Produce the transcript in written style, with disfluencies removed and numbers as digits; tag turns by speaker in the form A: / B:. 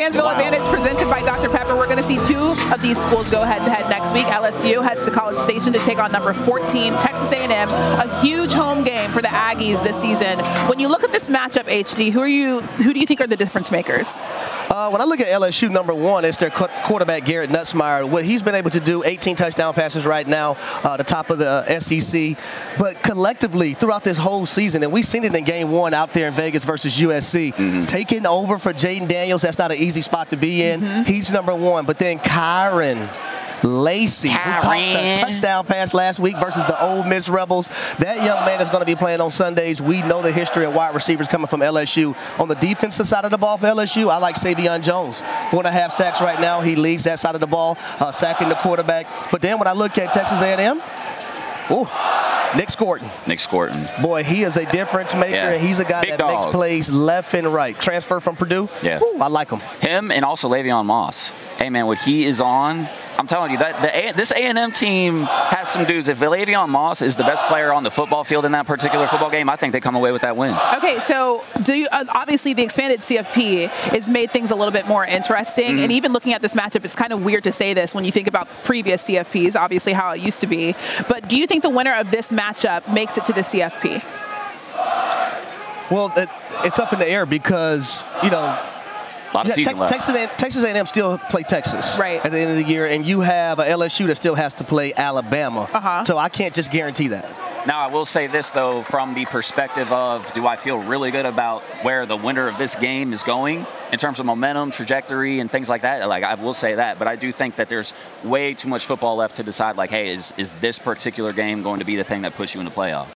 A: Fansville Advantage presented by Dr. Pepper. We're going to see two of these schools go head-to-head next week. LSU heads to College Station to take on number 14, Texas A&M. A huge home game for the Aggies this season. When you look at this matchup, HD, who do you think are the difference makers?
B: When I look at LSU, number one, it's their quarterback, Garrett Nussmeier. What he's been able to do, 18 touchdown passes right now, the top of the SEC. But collectively, throughout this whole season, and we've seen it in game one out there in Vegas versus USC, taking over for Jaden Daniels, that's not an easy spot to be in. He's number one. But then Kyron Lacey, who caught the touchdown pass last week versus the Ole Miss Rebels. That young man is going to be playing on Sundays. We know the history of wide receivers coming from LSU. On the defensive side of the ball for LSU, I like Savion Jones. 4.5 sacks right now. He leads that side of the ball, sacking the quarterback. But then when I look at Texas A&M, Nick Scourton.
C: Nick Scourton.
B: Boy, he is a difference maker, and he's a guy that makes plays left and right. Transfer from Purdue.
C: Yeah.
B: I like him.
C: Him and also Le'Veon Moss. Hey, man, what he is on, I'm telling you, this A&M team has some dudes. If Le'Veon Moss is the best player on the football field in that particular football game, I think they come away with that win.
A: Okay, so obviously the expanded CFP has made things a little bit more interesting. And even looking at this matchup, it's kind of weird to say this when you think about previous CFPs, obviously how it used to be. But do you think the winner of this matchup makes it to the CFP?
B: Well, it's up in the air because, Texas A&M still play Texas at the end of the year, and you have a LSU that still has to play Alabama. So I can't just guarantee that.
C: Now, I will say this, though, from the perspective of do I feel really good about where the winner of this game is going in terms of momentum, trajectory, and things like that? Like, I will say that. But I do think that there's way too much football left to decide, like, hey, is this particular game going to be the thing that puts you in the playoff?